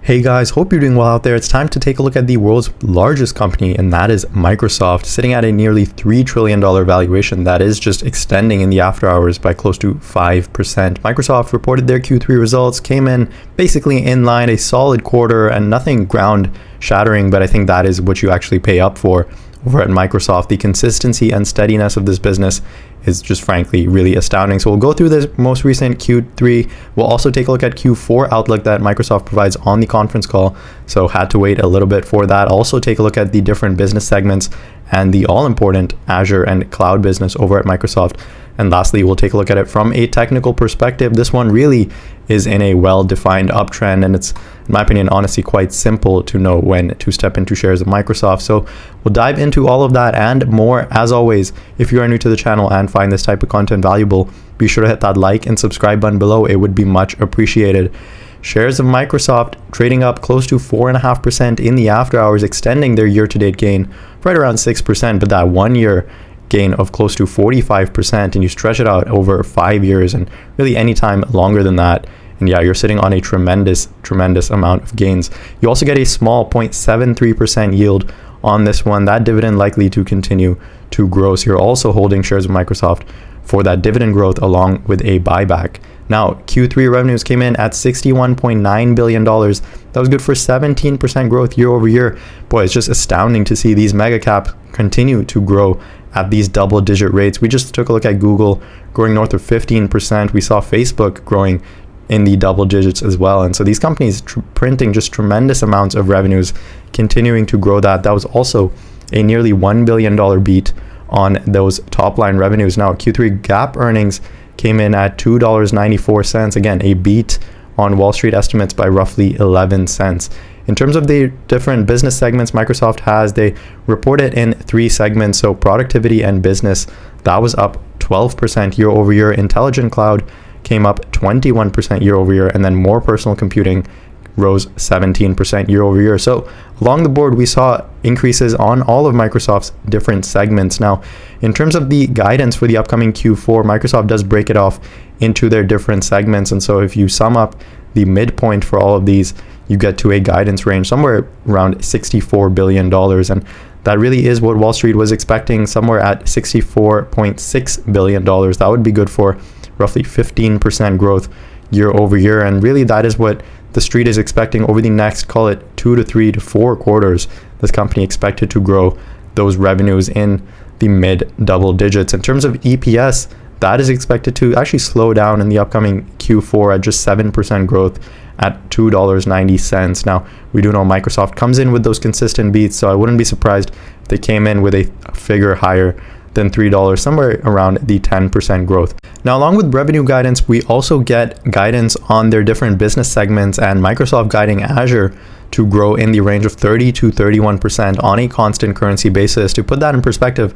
Hey guys, hope you're doing well out there. It's time to take a look at the world's largest company, and that is Microsoft, sitting at a nearly $3 trillion valuation that is just extending in the after hours by close to 5%. Microsoft reported their Q3 results, came in basically in line, a solid quarter, and nothing ground shattering, but I think that is what you actually pay up for over at Microsoft. The consistency and steadiness of this business is just frankly really astounding. So we'll go through this most recent Q3. We'll also take a look at Q4 outlook that Microsoft provides on the conference call. So had to wait a little bit for that. Also take a look at the different business segments and the all-important Azure and cloud business over at Microsoft. And lastly, we'll take a look at it from a technical perspective. This one really is in a well-defined uptrend, and it's, in my opinion, honestly quite simple to know when to step into shares of Microsoft. So we'll dive into all of that and more. As always, if you are new to the channel and find this type of content valuable, be sure to hit that like and subscribe button below. It would be much appreciated. Shares of Microsoft trading up close to 4.5% in the after hours, extending their year-to-date gain right around 6%, but that 1 year gain of close to 45%, and you stretch it out over 5 years and really any time longer than that, and yeah, you're sitting on a tremendous amount of gains. You also get a small 0.73% yield on this one. That dividend likely to continue to grow, so you're also holding shares of Microsoft for that dividend growth along with a buyback. Now, Q3 revenues came in at $61.9 billion. That was good for 17% growth year over year. Boy, it's just astounding to see these mega caps continue to grow at these double-digit rates. We just took a look at Google growing north of 15%. We saw Facebook growing in the double digits as well. And so these companies printing just tremendous amounts of revenues, continuing to grow that. That was also a nearly $1 billion beat on those top line revenues. Now, Q3 GAAP earnings came in at $2.94. Again, a beat on Wall Street estimates by roughly 11 cents. In terms of the different business segments Microsoft has, they report it in 3 segments. So productivity and business, that was up 12% year over year. Intelligent cloud came up 21% year over year. And then more personal computing rose 17% year over year. So along the board, we saw increases on all of Microsoft's different segments. Now, in terms of the guidance for the upcoming Q4, Microsoft does break it off into their different segments. And so if you sum up the midpoint for all of these, you get to a guidance range somewhere around $64 billion. And that really is what Wall Street was expecting, somewhere at $64.6 billion. That would be good for roughly 15% growth year over year. And really that is what the street is expecting over the next, call it 2 to 3 to 4 quarters. This company expected to grow those revenues in the mid double digits. In terms of EPS, that is expected to actually slow down in the upcoming Q4 at just 7% growth at $2.90. Now, we do know Microsoft comes in with those consistent beats, so I wouldn't be surprised if they came in with a figure higher than $3, somewhere around the 10% growth. Now, along with revenue guidance, we also get guidance on their different business segments, and Microsoft guiding Azure to grow in the range of 30 to 31% on a constant currency basis. To put that in perspective,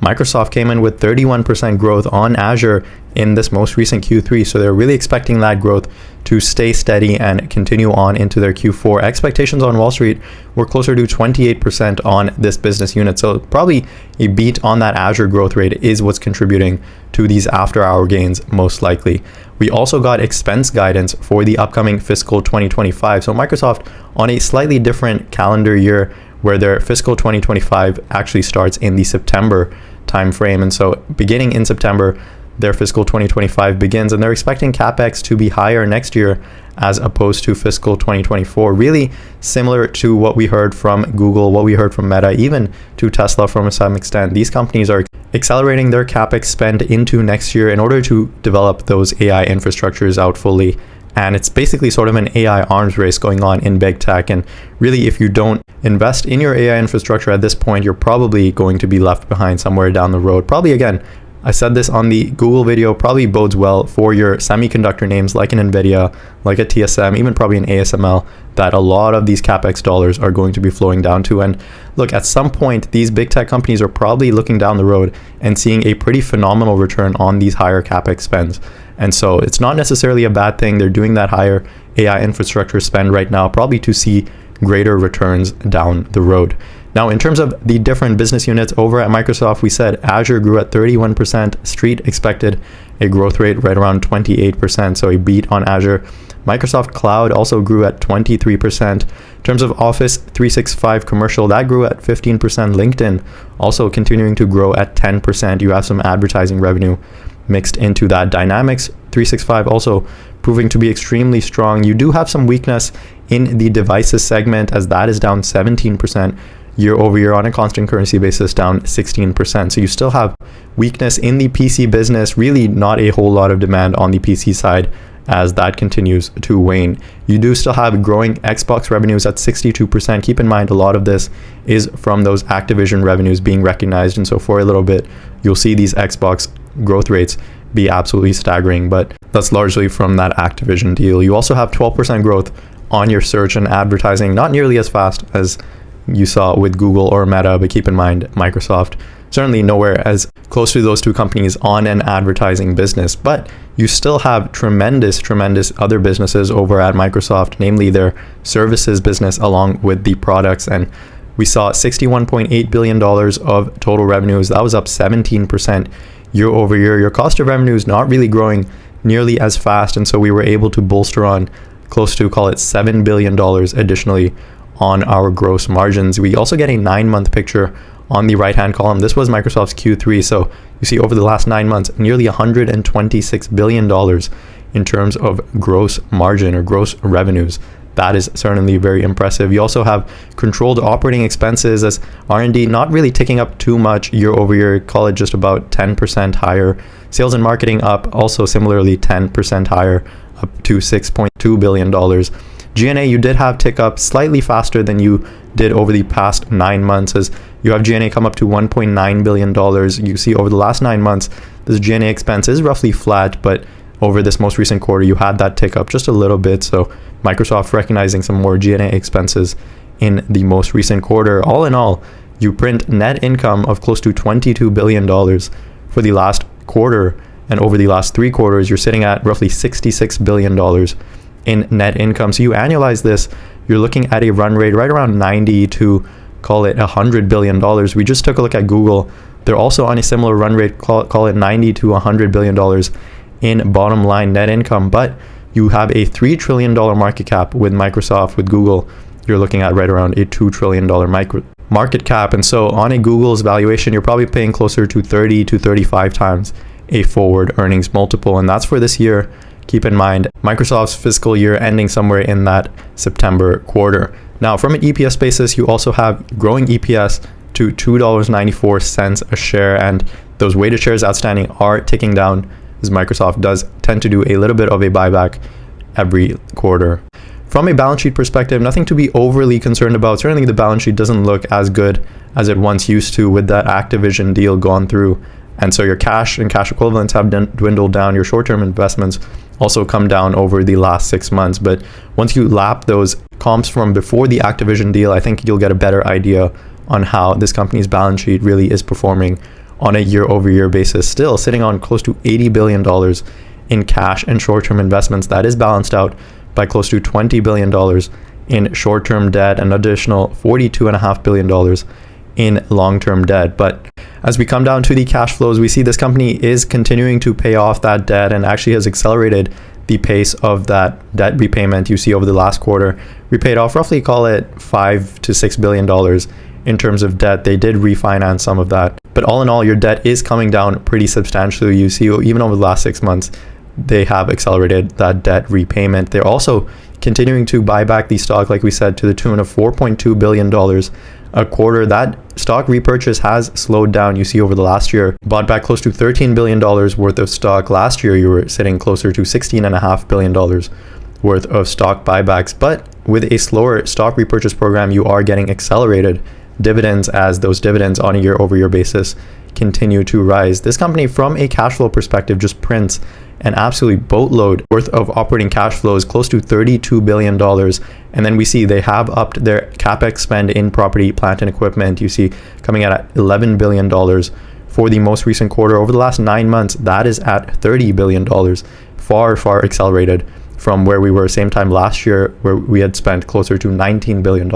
Microsoft came in with 31% growth on Azure in this most recent Q3. So they're really expecting that growth to stay steady and continue on into their Q4. Expectations on Wall Street were closer to 28% on this business unit. So probably a beat on that Azure growth rate is what's contributing to these after-hour gains most likely. We also got expense guidance for the upcoming fiscal 2025. So Microsoft on a slightly different calendar year, where their fiscal 2025 actually starts in the September timeframe. And so beginning in September, their fiscal 2025 begins, and they're expecting CapEx to be higher next year as opposed to fiscal 2024. Really similar to what we heard from Google, what we heard from Meta, even to Tesla from some extent. These companies are accelerating their CapEx spend into next year in order to develop those AI infrastructures out fully. And it's basically sort of an AI arms race going on in big tech. And really, if you don't invest in your AI infrastructure at this point, you're probably going to be left behind somewhere down the road. Probably, again, I said this on the Google video, probably bodes well for your semiconductor names like an NVIDIA, like a TSM, even probably an ASML, that a lot of these CapEx dollars are going to be flowing down to. And look, at some point, these big tech companies are probably looking down the road and seeing a pretty phenomenal return on these higher CapEx spends. And so it's not necessarily a bad thing. They're doing that higher AI infrastructure spend right now, probably to see greater returns down the road. Now, in terms of the different business units over at Microsoft, we said Azure grew at 31%. Street expected a growth rate right around 28%, so a beat on Azure. Microsoft Cloud also grew at 23%. In terms of Office 365 commercial, that grew at 15%. LinkedIn also continuing to grow at 10%. You have some advertising revenue mixed into that. Dynamics 365 also proving to be extremely strong. You do have some weakness in the devices segment, as that is down 17% year over year on a constant currency basis, down 16%. So you still have weakness in the PC business, really not a whole lot of demand on the PC side as that continues to wane. You do still have growing Xbox revenues at 62%. Keep in mind, a lot of this is from those Activision revenues being recognized. And so for a little bit, you'll see these Xbox growth rates be absolutely staggering, but that's largely from that Activision deal. You also have 12% growth on your search and advertising, not nearly as fast as you saw with Google or Meta, but keep in mind, Microsoft certainly nowhere as close to those two companies on an advertising business, but you still have tremendous other businesses over at Microsoft, namely their services business along with the products. And we saw $61.8 billion of total revenues. That was up 17% year over year. Your cost of revenue is not really growing nearly as fast, and so we were able to bolster on close to, call it, $7 billion additionally on our gross margins. We also get a 9-month picture on the right hand column. This was Microsoft's Q3, so you see over the last 9 months nearly $126 billion in terms of gross margin or gross revenues. That is certainly very impressive. You also have controlled operating expenses, as R&D not really ticking up too much year over year, call it just about 10% higher. Sales and marketing up also similarly 10% higher, up to $6.2 billion. G&A, you did have tick up slightly faster than you did over the past 9 months, as you have G&A come up to $1.9 billion. You see over the last 9 months, this G&A expense is roughly flat, but over this most recent quarter, you had that tick up just a little bit. So Microsoft recognizing some more G&A expenses in the most recent quarter. All in all, you print net income of close to $22 billion for the last quarter, and over the last 3 quarters, you're sitting at roughly $66 billion in net income. So you annualize this, you're looking at a run rate right around 90 to, call it, $100 billion. We just took a look at Google. They're also on a similar run rate, call it 90 to $100 billion in bottom line net income. But you have a $3 trillion market cap with Microsoft. With Google, you're looking at right around a $2 trillion market cap. And so on a Google's valuation, you're probably paying closer to 30 to 35 times a forward earnings multiple. And that's for this year. Keep in mind, Microsoft's fiscal year ending somewhere in that September quarter. Now, from an EPS basis, you also have growing EPS to $2.94 a share, and those weighted shares outstanding are ticking down, as Microsoft does tend to do a little bit of a buyback every quarter. From a balance sheet perspective, nothing to be overly concerned about. Certainly the balance sheet doesn't look as good as it once used to with that Activision deal gone through. And so your cash and cash equivalents have dwindled down. Your short-term investments also come down over the last 6 months. But once you lap those comps from before the Activision deal, I think you'll get a better idea on how this company's balance sheet really is performing on a year-over-year basis. Still sitting on close to $80 billion in cash and short-term investments. That is balanced out by close to $20 billion in short-term debt, and additional $42.5 billion in long-term debt. But as we come down to the cash flows, we see this company is continuing to pay off that debt and actually has accelerated the pace of that debt repayment. You see over the last quarter, we paid off roughly, call it $5 to $6 billion in terms of debt. They did refinance some of that, but all in all, your debt is coming down pretty substantially. You see even over the last 6 months, they have accelerated that debt repayment. They're also continuing to buy back the stock, like we said, to the tune of $4.2 billion a quarter. That stock repurchase has slowed down. You see over the last year, bought back close to $13 billion worth of stock. Last year, you were sitting closer to $16.5 billion worth of stock buybacks. But with a slower stock repurchase program, you are getting accelerated dividends, as those dividends on a year-over-year basis continue to rise. This company, from a cash flow perspective, just prints an absolute boatload worth of operating cash flows, close to $32 billion. And then we see they have upped their CapEx spend in property, plant, and equipment. You see coming at $11 billion for the most recent quarter. Over the last 9 months, that is at $30 billion, far accelerated from where we were same time last year, where we had spent closer to $19 billion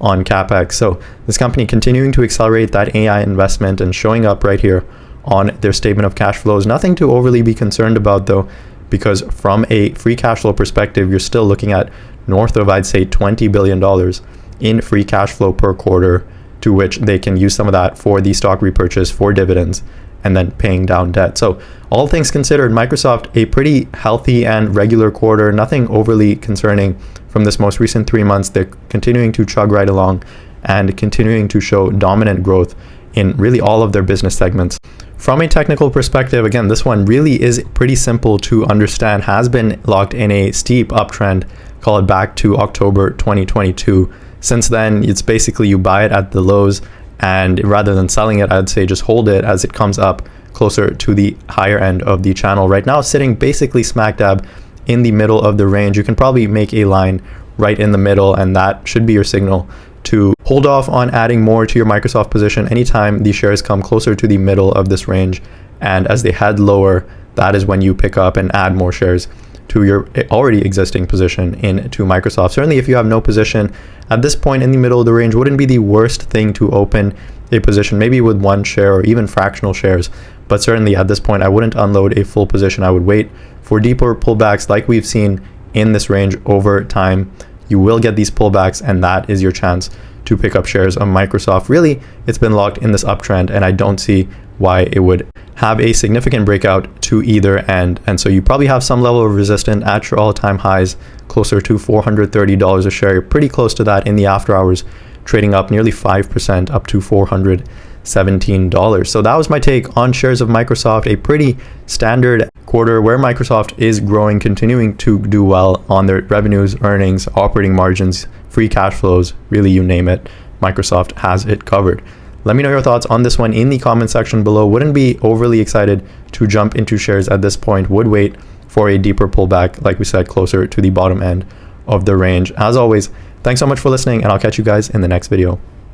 on CapEx. So this company continuing to accelerate that AI investment and showing up right here on their statement of cash flows. Nothing to overly be concerned about though, because from a free cash flow perspective, you're still looking at north of, I'd say, $20 billion in free cash flow per quarter, to which they can use some of that for the stock repurchase, for dividends, and then paying down debt. So all things considered, Microsoft, a pretty healthy and regular quarter, nothing overly concerning from this most recent 3 months. They're continuing to chug right along and continuing to show dominant growth in really all of their business segments. From a technical perspective, again, this one really is pretty simple to understand, has been locked in a steep uptrend, call it back to October 2022. Since then, it's basically you buy it at the lows, and rather than selling it, I'd say just hold it as it comes up closer to the higher end of the channel. Right now, sitting basically smack dab in the middle of the range. You can probably make a line right in the middle, and that should be your signal to hold off on adding more to your Microsoft position anytime the shares come closer to the middle of this range. And as they head lower, that is when you pick up and add more shares to your already existing position into Microsoft. Certainly, if you have no position at this point in the middle of the range, wouldn't be the worst thing to open a position, maybe with one share or even fractional shares. But certainly at this point, I wouldn't unload a full position. I would wait for deeper pullbacks like we've seen in this range over time. You will get these pullbacks, and that is your chance to pick up shares of Microsoft. Really, it's been locked in this uptrend, and I don't see why it would have a significant breakout to either end. And so you probably have some level of resistance at your all-time highs, closer to $430 a share. You're pretty close to that in the after hours, trading up nearly 5% up to $417. So that was my take on shares of Microsoft. A pretty standard quarter where Microsoft is growing, continuing to do well on their revenues, earnings, operating margins, free cash flows, really you name it, Microsoft has it covered. Let me know your thoughts on this one in the comment section below. Wouldn't be overly excited to jump into shares at this point. Would wait for a deeper pullback, like we said, closer to the bottom end of the range. As always, thanks so much for listening, and I'll catch you guys in the next video.